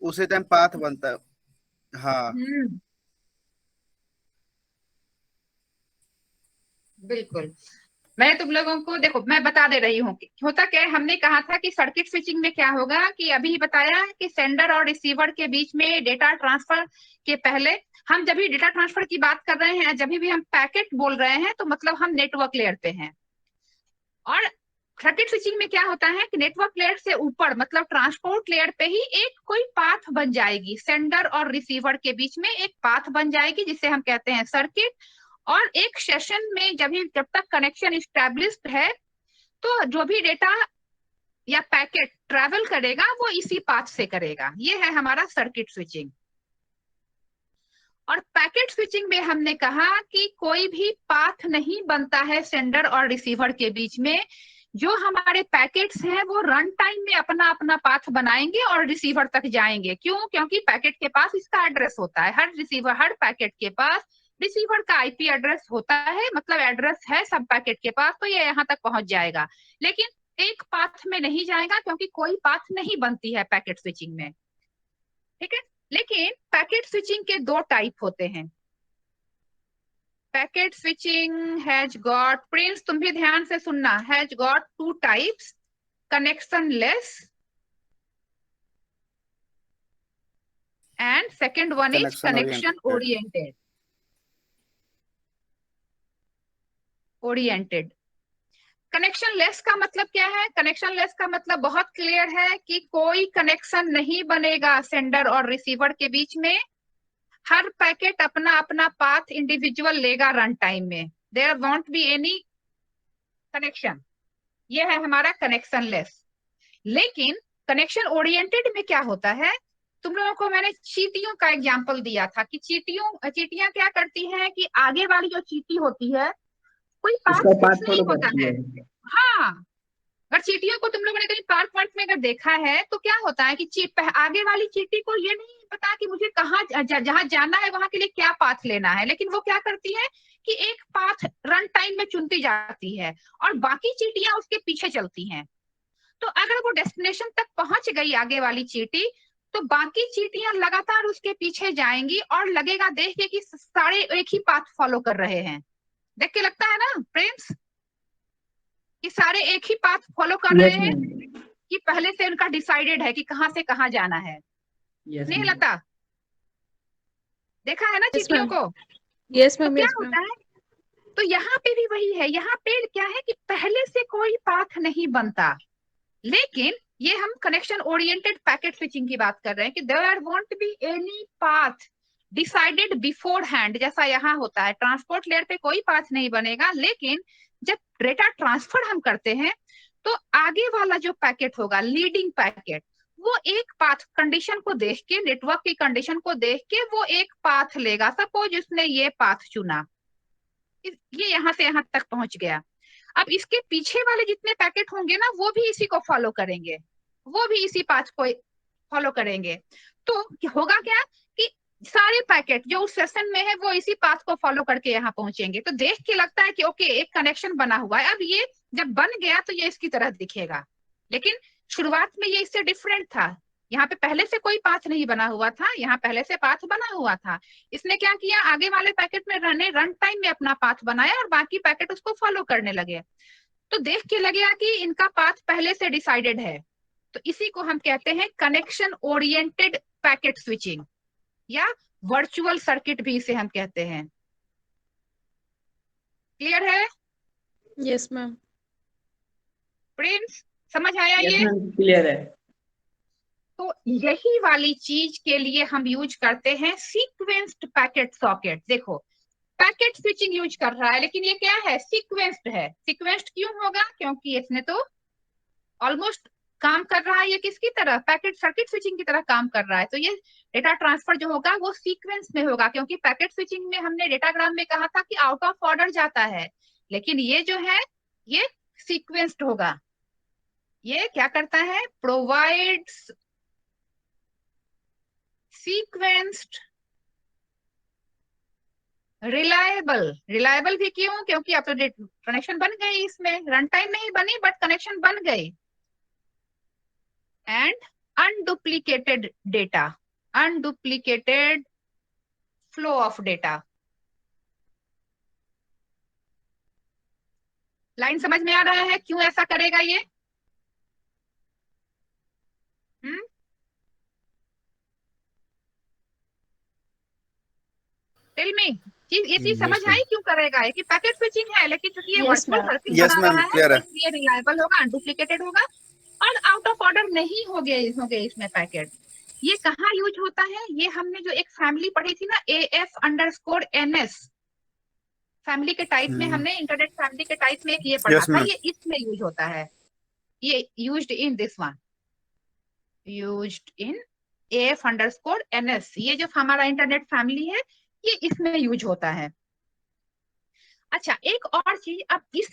उसी टाइम पाथ बनता है। हाँ बिल्कुल। मैं तुम लोगों को देखो मैं बता दे रही हूँ कि होता क्या है। हमने कहा था कि सर्किट स्विचिंग में क्या होगा कि अभी बताया कि सेंडर और रिसीवर के बीच में डेटा ट्रांसफर के पहले हम जब भी डेटा ट्रांसफर की बात कर रहे हैं, जब भी हम पैकेट बोल रहे हैं, तो मतलब हम नेटवर्क लेयर पे हैं। और सर्किट स्विचिंग में क्या होता है कि नेटवर्क लेयर से ऊपर मतलब ट्रांसपोर्ट लेयर पे ही एक कोई पाथ बन जाएगी, सेंडर और रिसीवर के बीच में एक पाथ बन जाएगी जिसे हम कहते हैं सर्किट। और एक सेशन में जब तक कनेक्शन इस्टेब्लिश्ड है, तो जो भी डेटा या पैकेट ट्रैवल करेगा वो इसी पाथ से करेगा। ये है हमारा सर्किट स्विचिंग। और पैकेट स्विचिंग में हमने कहा कि कोई भी पाथ नहीं बनता है सेंडर और रिसीवर के बीच में। जो हमारे पैकेट्स हैं वो रन टाइम में अपना अपना पाथ बनाएंगे और रिसीवर तक जाएंगे। क्यों? क्योंकि पैकेट के पास इसका एड्रेस होता है। हर पैकेट के पास रिसीवर का आईपी एड्रेस होता है, मतलब एड्रेस है सब पैकेट के पास, तो ये यहाँ तक पहुंच जाएगा। लेकिन एक पाथ में नहीं जाएगा क्योंकि कोई पाथ नहीं बनती है पैकेट स्विचिंग में। ठीक है। लेकिन पैकेट स्विचिंग के दो टाइप होते हैं। Packet switching has got, Prince तुम भी ध्यान से सुनना, has got two types, connection less and second one is connection oriented. Connection less का मतलब क्या है? कनेक्शन लेस का मतलब बहुत क्लियर है कि कोई कनेक्शन नहीं बनेगा सेंडर और रिसीवर के बीच में। हर पैकेट अपना अपना पाथ इंडिविजुअल लेगा रन टाइम में। There won't be any connection. ये है हमारा कनेक्शन लेस। लेकिन कनेक्शन ओरिएंटेड में क्या होता है? तुम लोगों को मैंने चींटियों का एग्जांपल दिया था कि चींटियां क्या करती हैं कि आगे वाली जो चींटी होती है कोई पाथ उसका पाथ फिक्स नहीं फॉलो होता करती है। है। हाँ, अगर चींटियों को तुम लोगों ने कहीं पार्क वार्क में अगर देखा है तो क्या होता है कि आगे वाली चींटी को ये नहीं पता कि मुझे कहाँ जहां जाना है वहां के लिए क्या पाथ लेना है, लेकिन वो क्या करती है कि एक पाथ रन टाइम में चुनती जाती है और बाकी चींटियां उसके पीछे चलती हैं। तो अगर वो डेस्टिनेशन तक पहुंच गई आगे वाली चींटी, तो बाकी चींटियां लगातार उसके पीछे जाएंगी और लगेगा देख के कि सारे एक ही पाथ फॉलो कर रहे हैं। देख के लगता है ना प्रिंस कि सारे एक ही पाथ फॉलो कर रहे यस हैं, मैम, कि पहले से उनका डिसाइडेड है कि कहां से कहां जाना है। यस नहीं मैम, लगता? देखा है ना यस चींटियों मैम, को? यस तो मैम, क्या यस मैम। होता है, तो यहाँ पे भी वही है। यहाँ पे क्या है कि पहले से कोई पाथ नहीं बनता। लेकिन ये हम कनेक्शन ओरिएंटेड पैकेट स्विचिंग की बात कर रहे हैं कि there won't be any path decided beforehand. जैसा यहाँ होता है ट्रांसपोर्ट लेयर पे कोई पाथ नहीं बनेगा, लेकिन जब डेटा ट्रांसफर हम करते हैं तो आगे वाला जो पैकेट होगा लीडिंग पैकेट, वो एक पाथ कंडीशन को देख के, नेटवर्क की कंडीशन को देख के वो एक पाथ लेगा। सपोज उसने ये पाथ चुना, ये यहाँ से यहाँ तक पहुंच गया। अब इसके पीछे वाले जितने पैकेट होंगे ना वो भी इसी को फॉलो करेंगे, वो भी इसी पाथ को फॉलो करेंगे। तो होगा क्या कि सारे पैकेट जो उस सेशन में है वो इसी पाथ को फॉलो करके यहाँ पहुंचेंगे। तो देख के लगता है कि ओके एक कनेक्शन बना हुआ है। अब ये जब बन गया तो ये इसकी तरह दिखेगा, लेकिन शुरुआत में ये इससे डिफरेंट था। यहाँ पे पहले से कोई पाथ नहीं बना हुआ था, यहाँ पहले से पाथ बना हुआ था। इसने क्या किया, आगे वाले पैकेट में रन टाइम में अपना पाथ बनाया और बाकी पैकेट उसको फॉलो करने लगे। तो देख के लगेगा कि इनका पाथ पहले से डिसाइडेड है। तो इसी को हम कहते हैं कनेक्शन ओरिएंटेड पैकेट स्विचिंग, या वर्चुअल सर्किट भी इसे हम कहते हैं। क्लियर है यस मैम। प्रिंस? समझ आया यस ये? मैम, क्लियर है। तो यही वाली चीज के लिए हम यूज करते हैं सीक्वेंस्ड पैकेट सॉकेट। देखो पैकेट स्विचिंग यूज कर रहा है, लेकिन ये क्या है, सीक्वेंस्ड है। सीक्वेंस्ड क्यों होगा? क्योंकि इसने तो ऑलमोस्ट काम कर रहा है ये किसकी तरह, पैकेट सर्किट स्विचिंग की तरह काम कर रहा है। तो ये डेटा ट्रांसफर जो होगा वो सीक्वेंस में होगा, क्योंकि पैकेट स्विचिंग में हमने डेटाग्राम में कहा था कि आउट ऑफ ऑर्डर जाता है, लेकिन ये जो है ये सीक्वेंस्ड होगा। ये क्या करता है, प्रोवाइड्स सीक्वेंस्ड रिलायबल। रिलायबल भी क्यों? क्योंकि अब तो कनेक्शन बन गई, इसमें रन टाइम नहीं बनी बट कनेक्शन बन गई। And unduplicated data, unduplicated flow of data. Line समझ में आ रहा है क्यों ऐसा करेगा ये? टेल मी, ये चीज समझ Yes, ma'am. आई क्यों करेगा? कि पैकेट स्विचिंग है, लेकिन क्योंकि ये Yes, virtual ma'am. Circuit yes बना मैम, रहा है क्लियर तो है। इसलिए रिलायबल होगा, अनडुप्लीकेटेड होगा और आउट ऑफ ऑर्डर नहीं होंगे इसमें पैकेट। ये कहाँ यूज होता है? ये हमने जो एक फैमिली पढ़ी थी ना, AF_NS फैमिली के टाइप में, हमने इंटरनेट फैमिली के टाइप में एक ये पढ़ा यस था, मैम। ये इसमें यूज होता है। ये used in this one, used in AF_NS। ये जो हमारा इंटरनेट फैमिली है ये इसमें यूज होता है। अच्छा, एक और चीज, अब इस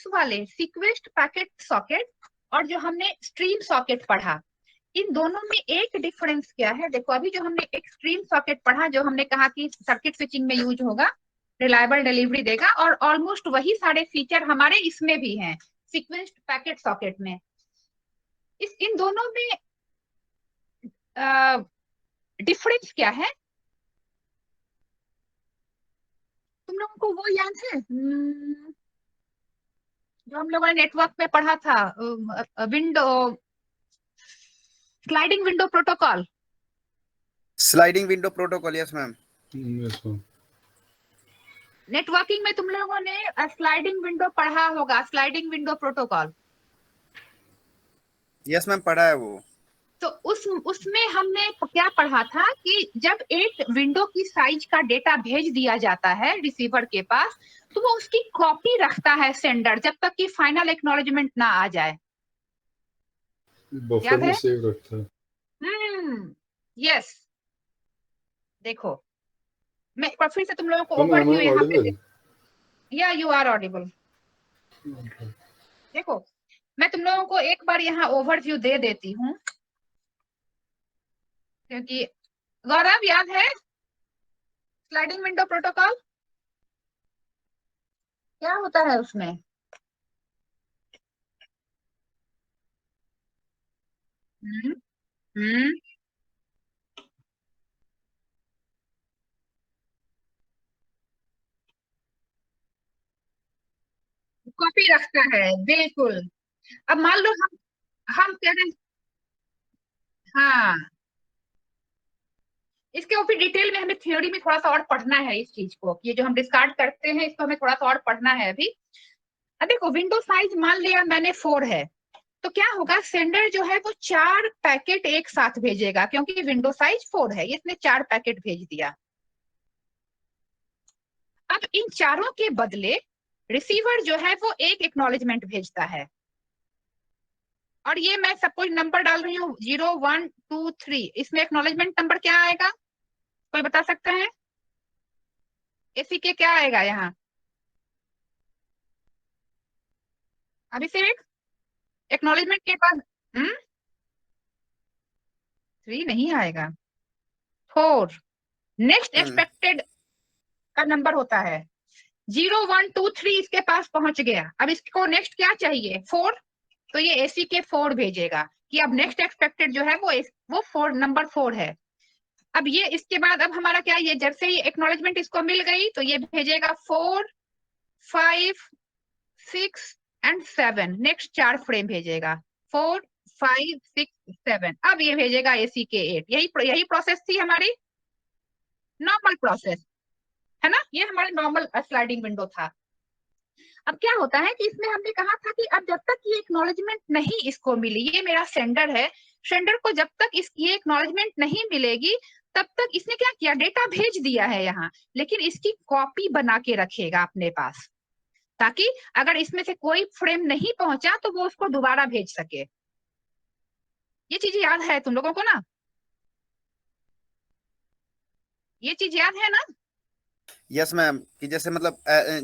वाले सीक्वेंस्ड पैकेट सॉकेट और जो हमने स्ट्रीम सॉकेट पढ़ा, इन दोनों में एक डिफरेंस क्या है? देखो, अभी जो हमने एक स्ट्रीम सॉकेट पढ़ा, जो हमने कहा कि सर्किट स्विचिंग में यूज होगा, रिलायबल डिलीवरी देगा, और ऑलमोस्ट वही सारे फीचर हमारे इसमें भी हैं सीक्वेंस्ड पैकेट सॉकेट में। इन दोनों में डिफरेंस क्या है? तुम लोगों को वो याद है जो हम लोगों ने नेटवर्क में पढ़ा था, sliding window protocol? Sliding window protocol, yes ma'am. Yes, ma'am. Networking में तुम लोगों ने स्लाइडिंग विंडो पढ़ा होगा, sliding window protocol. Yes ma'am, पढ़ा है वो। तो उसमें हमने क्या पढ़ा था कि जब एक विंडो की साइज का डेटा भेज दिया जाता है रिसीवर के पास, तो वो उसकी कॉपी रखता है सेंडर, जब तक कि फाइनल एक्नॉलेजमेंट ना आ जाए। बफर याद में है? सेव रखता है। यस। देखो, मैं एक बार फिर से तुम लोगों को Ma'am, am ओवरव्यू I यहाँ पे audible? या यू आर ऑडिबल। Okay. देखो, मैं तुम लोगों को एक बार यहाँ ओवरव्यू दे देती हूँ, क्योंकि गौरव याद है स्लाइडिंग विंडो प्रोटोकॉल क्या होता है उसमें? हम्म हम्म कॉपी रखता है, बिल्कुल। अब मान लो हम कह रहे हैं, हाँ, इसके ऊपर डिटेल में हमें थ्योरी में थोड़ा सा और पढ़ना है इस चीज को, ये जो हम डिस्कार्ड करते हैं इसको हमें थोड़ा सा और पढ़ना है अभी। अब देखो, विंडो साइज मान लिया मैंने 4 है, तो क्या होगा, सेंडर जो है वो 4 पैकेट एक साथ भेजेगा, क्योंकि विंडो साइज 4 है, इसने 4 पैकेट भेज दिया। अब इन चारों के बदले रिसीवर जो है वो एक एक्नॉलेजमेंट भेजता है, और ये मैं सपोज नंबर डाल रही हूँ 0 1 2 3, इसमें एक्नॉलेजमेंट नंबर क्या आएगा? कोई बता सकता है? एसी के क्या आएगा यहाँ? अभिषेक, एक्नॉलेजमेंट के पास 3 नहीं आएगा, 4। नेक्स्ट एक्सपेक्टेड का नंबर होता है 0 1 2 3, इसके पास पहुंच गया। अब इसको नेक्स्ट क्या चाहिए? 4, तो ये एसी के 4 भेजेगा कि अब नेक्स्ट एक्सपेक्टेड जो है वो 4 नंबर 4 है। अब ये इसके बाद अब हमारा क्या, ये जब से ही एक्नॉलेजमेंट इसको मिल गई तो ये भेजेगा 4 5 6 एंड 7, नेक्स्ट 4 फ्रेम भेजेगा 4 5 6 7। अब ये भेजेगा एसी के 8। यही प्रोसेस थी हमारी नॉर्मल प्रोसेस, है ना? ये हमारी नॉर्मल स्लाइडिंग विंडो था। अब क्या होता है कि इसमें हमने कहा था कि अब जब तक ये एक्नॉलेजमेंट नहीं इसको मिली, ये मेरा सेंडर है, सेंडर को जब तक इसकी एक्नॉलेजमेंट नहीं मिलेगी तब तक इसने क्या किया, डेटा भेज दिया है यहाँ, लेकिन इसकी कॉपी बना के रखेगा अपने पास, ताकि अगर इसमें से कोई फ्रेम नहीं पहुंचा तो वो उसको दोबारा भेज सके। ये चीज याद है तुम लोगों को ना? ये चीज याद है ना? यस मैम, कि जैसे मतलब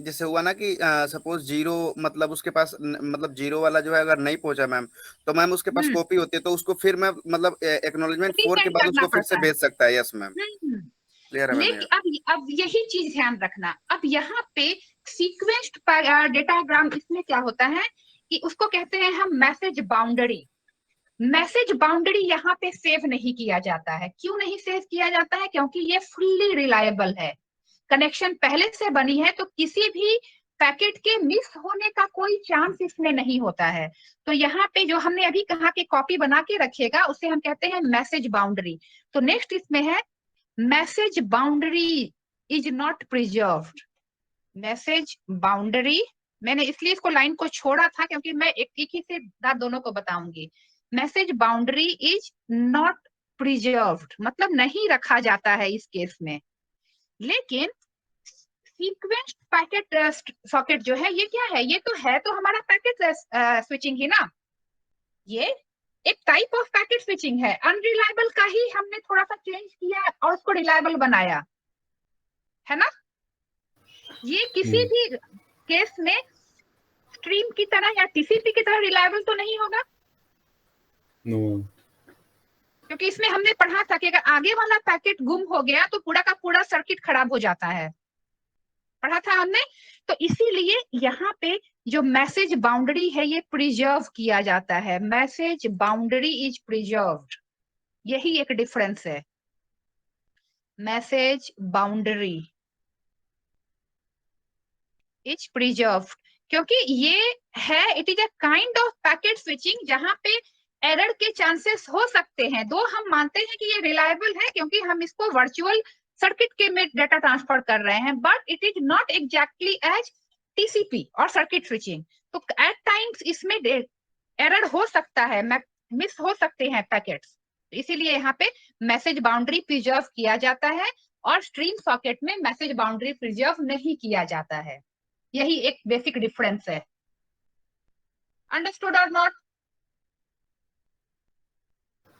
जैसे हुआ ना कि सपोज 0, मतलब उसके पास मतलब 0 वाला जो है अगर नहीं पहुंचा मैम, तो मैम उसके पास कॉपी होती है, तो उसको फिर मैं मतलब एक्नॉलेजमेंट 4 के रीसेंड बाद करना उसको फिर से पड़ता है। भेज सकता है। यस मैम, क्लियर है मैम। लेकिन अब यही चीज ध्यान रखना, अब यहाँ पे सीक्वेंस्ड डेटाग्राम, इसमें क्या होता है कि उसको कहते हैं हम मैसेज बाउंड्री। मैसेज बाउंड्री यहाँ पे सेव नहीं किया जाता है। क्यों नहीं सेव किया जाता है? क्योंकि ये फुल्ली रिलायबल है, कनेक्शन पहले से बनी है, तो किसी भी पैकेट के मिस होने का कोई चांस इसमें नहीं होता है। तो यहाँ पे जो हमने अभी कहा कि कॉपी बना के रखेगा, उसे हम कहते हैं मैसेज बाउंड्री। तो नेक्स्ट इसमें है message boundary is not preserved. Message boundary, मैंने इसलिए इसको लाइन को छोड़ा था क्योंकि मैं एक ही से दोनों को बताऊंगी। Message boundary is not preserved मतलब नहीं रखा जाता है इस केस में। लेकिन सीक्वेंस्ड पैकेट सॉकेट जो है ये क्या है, ये तो है तो हमारा पैकेट स्विचिंग ही ना, ये एक टाइप ऑफ पैकेट स्विचिंग है। अनरिलायबल का ही हमने थोड़ा सा चेंज किया और उसको रिलायबल बनाया है ना। ये किसी भी केस में स्ट्रीम की तरह या टीसीपी की तरह रिलायबल तो नहीं होगा। नो, क्योंकि इसमें हमने पढ़ा था कि अगर आगे वाला पैकेट गुम हो गया तो पूरा का पूरा सर्किट खराब हो जाता है, पढ़ा था हमने। तो इसीलिए यहाँ पे जो मैसेज बाउंड्री है ये प्रिजर्व किया जाता है। मैसेज बाउंड्री इज प्रिजर्व्ड, यही एक डिफरेंस है। मैसेज बाउंड्री इज प्रिजर्व्ड क्योंकि ये है, it is a kind of packet switching जहां पे एरर के चांसेस हो सकते हैं। दो हम मानते हैं कि ये रिलायबल है क्योंकि हम इसको वर्चुअल सर्किट के में डेटा ट्रांसफर कर रहे हैं, but it is not exactly as TCP और सर्किट स्विचिंग। तो एट टाइम्स इसमें एरर हो सकता है, मिस हो सकते हैं पैकेट्स, इसीलिए यहाँ पे मैसेज बाउंड्री प्रिजर्व किया जाता है और स्ट्रीम सॉकेट में मैसेज बाउंड्री प्रिजर्व नहीं किया जाता है। यही एक बेसिक डिफरेंस है। अंडरस्टूड और not?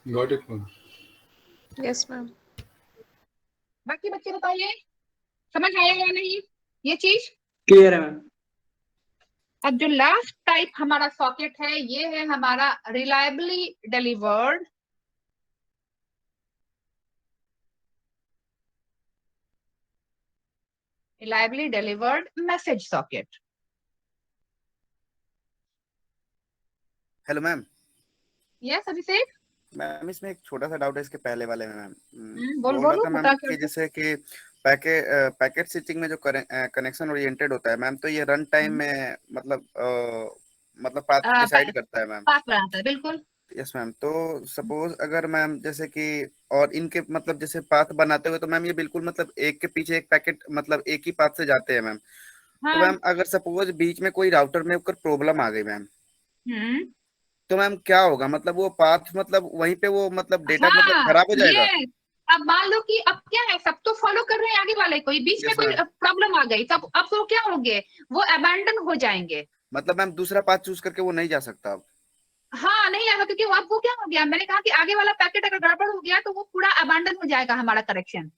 Got it ma'am. Yes ma'am. बाकी बच्चे बताइए समझ आया या नहीं ये चीज? क्लियर है मैम। अब जो लास्ट टाइप हमारा सॉकेट है ये है हमारा reliably delivered message socket. Hello ma'am. Yes Abhishek. Ma'am इसमें एक छोटा सा डाउट है इसके पहले वाले में मैम। बोल बोल रहा था मैम बता कि जैसे कि पैकेट स्विचिंग में जो कनेक्शन ओरिएंटेड होता है मैम, तो ये रन टाइम में मतलब पाथ डिसाइड करता है मैम। पाथ बनाता है बिल्कुल। Yes ma'am. तो सपोज अगर मैम जैसे कि और इनके मतलब जैसे पाथ बनाते हुए तो मैम ये बिल्कुल मतलब एक के पीछे एक पैकेट मतलब एक ही पाथ से जाते हैं मैम। तो हाँ। मैम अगर सपोज बीच में कोई राउटर में प्रॉब्लम आ गई मैम, हम्म। तो मैम क्या होगा? मतलब वो पाथ मतलब वहीं पे वो मतलब डेटा मतलब हाँ खराब हो जाएगा? ये अब मान लो कि अब क्या है, सब तो फॉलो कर रहे हैं आगे वाले को, बीच में यस कोई मैम। प्रॉब्लम आ गई तब अब तो क्या होंगे, वो अबैंडन हो जाएंगे। मतलब मैम दूसरा पाथ चूज करके वो नहीं जा सकता अब? हाँ नहीं आएगा क्योंकि अब वो क्या हो गया, मैंने कहा कि आगे वाला पैकेट अगर गड़बड़ हो गया तो वो पूरा अबैंडन हो जाएगा हमारा करेक्शन,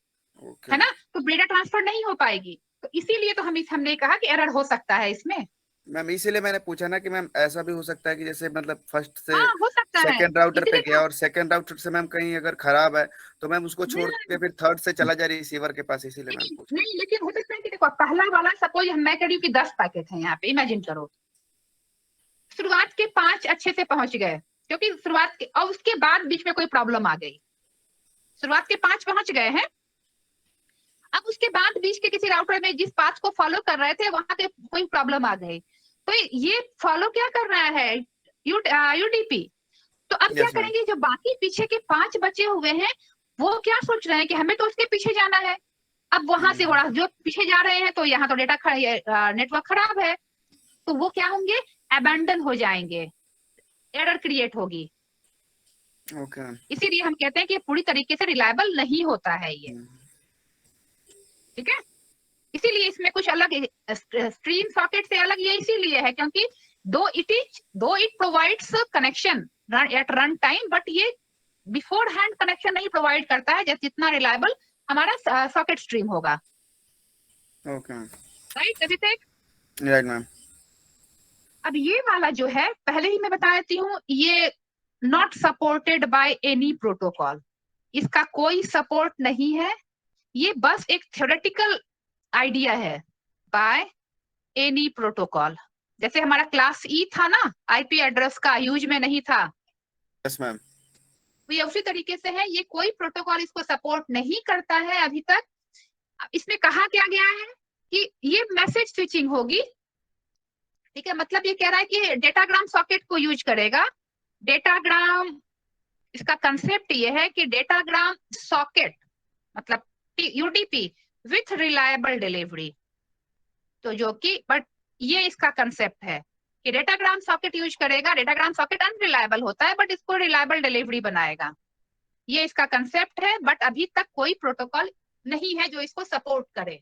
ओके है ना। तो डेटा ट्रांसफर नहीं हो पाएगी, तो इसीलिए तो हमने कहा कि एरर हो सकता है इसमें। मैम। इसीलिए मैंने पूछा ना कि मैम ऐसा भी हो सकता है कि जैसे मतलब फर्स्ट से हाँ हो सकता है, सेकेंड राउटर पे इसीलिए गया और सेकेंड राउटर से मैम कहीं अगर खराब है तो मैम उसको छोड़ के फिर थर्ड से चला जाए रिसीवर के पास, इसीलिए मैम पूछा। नहीं लेकिन हो सकता है कि देखो पहला वाला सपोज मैं कह रही हूँ कि 10 पैकेट है यहाँ पे, इमेजिन करो शुरुआत के 5 अच्छे से पहुंच गए क्योंकि शुरुआत के, और उसके बाद बीच में कोई प्रॉब्लम आ गई, शुरुआत के 5 पहुंच गए हैं, अब उसके बाद बीच के किसी राउटर में जिस पाथ को फॉलो कर रहे थे वहां पे कोई प्रॉब्लम आ गई, तो ये फॉलो क्या कर रहा है यूडीपी। तो अब क्या यस मैम। करेंगे, जो बाकी पीछे के 5 बचे हुए हैं वो क्या सोच रहे हैं कि हमें तो उसके पीछे जाना है। अब वहां से जो पीछे जा रहे हैं तो यहाँ तो डेटा नेटवर्क खराब है, तो वो क्या होंगे, अबैंडन हो जाएंगे, एरर क्रिएट होगी। Okay ma'am. इसीलिए हम कहते हैं कि पूरी तरीके से रिलायबल नहीं होता है ये, ठीक है। इसीलिए इसमें कुछ अलग स्ट्रीम सॉकेट से अलग ये इसीलिए है क्योंकि though it provides connection at run time, but ये बिफोर हैंड कनेक्शन नहीं प्रोवाइड करता है जितना रिलायबल हमारा सॉकेट स्ट्रीम होगा। Okay ma'am. Right Abhishek? Right ma'am. अब ये वाला जो है पहले ही मैं बता देती हूँ, ये not supported by any protocol, इसका कोई सपोर्ट नहीं है, ये बस एक थ्योरेटिकल आइडिया है बाय एनी प्रोटोकॉल। जैसे हमारा क्लास ई था ना, आईपी एड्रेस का यूज में नहीं था, यस मैम। ये उसी तरीके से है, ये कोई प्रोटोकॉल इसको सपोर्ट नहीं करता है अभी तक। इसमें कहा क्या गया है कि ये मैसेज स्विचिंग होगी ठीक है, मतलब ये कह रहा है कि डेटाग्राम सॉकेट को यूज करेगा। डेटाग्राम, इसका कंसेप्ट ये है कि डेटाग्राम सॉकेट मतलब यूडीपी विथ रिलायबल डिलीवरी। तो जो कि बट ये इसका कंसेप्ट है कि डेटाग्राम सॉकेट यूज करेगा। डेटाग्राम सॉकेट अनरिलायबल होता है बट इसको रिलायबल डिलीवरी बनाएगा। ये इसका कंसेप्ट है, बट अभी तक कोई प्रोटोकॉल नहीं है जो इसको सपोर्ट करे।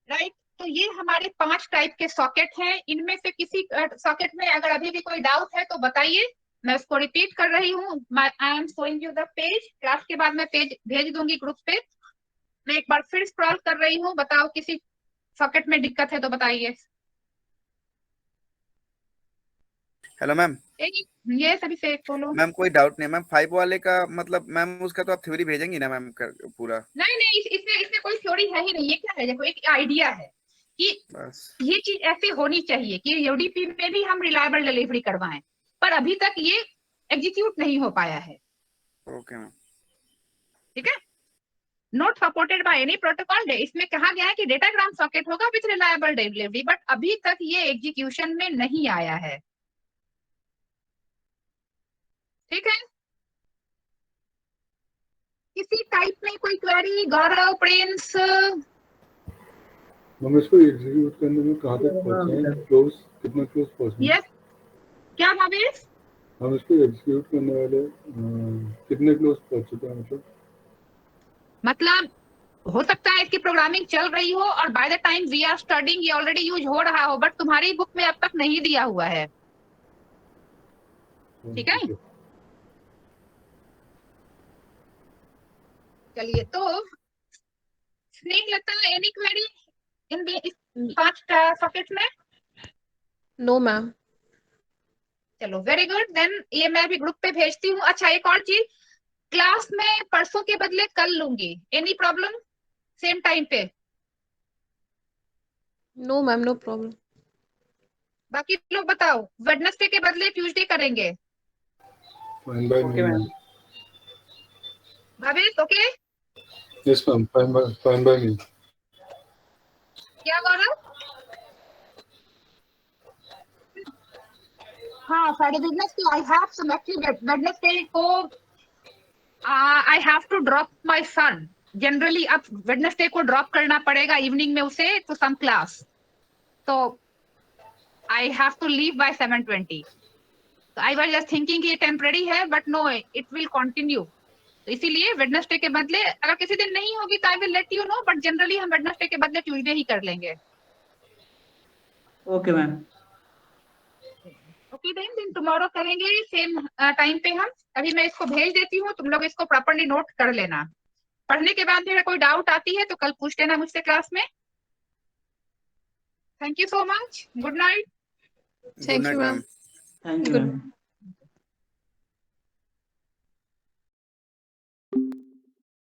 राइट, तो ये हमारे 5 टाइप के सॉकेट हैं। इनमें से किसी सॉकेट में अगर अभी भी कोई डाउट है तो बताइए। मैं इसको रिपीट कर रही हूँ। I am showing you the page. Class के बाद मैं पेज भेज दूंगी ग्रुप पे। मैं एक बार फिर स्क्रॉल कर रही हूँ। बताओ किसी सॉकेट में दिक्कत है तो बताइए। Hello ma'am. ये सभी से बोलो। मैम कोई डाउट नहीं मैम, 5 वाले का मतलब मैम उसका तो आप थ्योरी भेजेंगी ना मैम पूरा? नहीं, इसमें कोई थ्योरी है ही नहीं। ये क्या है, देखो एक आइडिया है कि बस ये चीज ऐसी होनी चाहिए कि यूडीपी में भी हम रिलायबल डिलीवरी करवाएं, पर अभी तक ये एग्जीक्यूट नहीं हो पाया है। Okay ma'am. ठीक है, not supported by any protocol. इसमें कहा गया है कि डेटाग्राम सॉकेट होगा विथ रिलायबल डिलीवरी, बट अभी तक ये एग्जीक्यूशन में नहीं आया है। ठीक है, किसी टाइप में कोई क्वेरी? गौरव, प्रिंस? हम इसको एग्जीक्यूट करने में कहाँ तक पहुंचे हैं? क्लोज, कितना क्लोज पहुंचे हैं? यस, क्या भावेश? हम इसको एग्जीक्यूट करने वाले कितने क्लोज पहुंच चुके हैं? मतलब हो सकता है इसकी प्रोग्रामिंग चल रही हो और by the time we are studying ये ऑलरेडी यूज हो रहा हो, बट तुम्हारी बुक में अब तक नहीं दिया हुआ है। ठीक है, चलिए। तो Snehlata, any query in 5 socket में? No ma'am. चलो, वेरी गुड। देन ये मैं भी ग्रुप पे भेजती हूँ। अच्छा, एक और चीज, क्लास में परसों के बदले कल लूंगी। Any problem? सेम टाइम पे? No ma'am, no problem. बाकी लोग बताओ, वेडनेसडे के बदले ट्यूसडे करेंगे? Okay ma'am. Bhavesh okay? Yes ma'am, fine by me. क्या गौरव? हाँ, Friday Wednesday I have some actually Wednesday को I have to drop my son. Generally अब वेडनेसडे को ड्रॉप करना पड़ेगा इवनिंग में उसे टू सम क्लास, तो I have to leave by 7:20। I was just thinking कि ये टेम्पररी है, but no, it will continue. तो इसीलिए वेडनेसडे के बदले अगर किसी दिन नहीं होगी तो I will let you know, but generally हम वेडनेसडे के बदले ट्यूसडे ही कर लेंगे। Okay ma'am. Okay then tomorrow करेंगे सेम टाइम पे हम। अभी मैं इसको भेज देती हूँ, तुम लोग इसको प्रॉपर्ली नोट कर लेना। पढ़ने के बाद अगर कोई डाउट आती है तो कल पूछ लेना मुझसे क्लास में। Thank you so much. Good night. Good thank night you ma'am. Ma'am. Thank you good ma'am.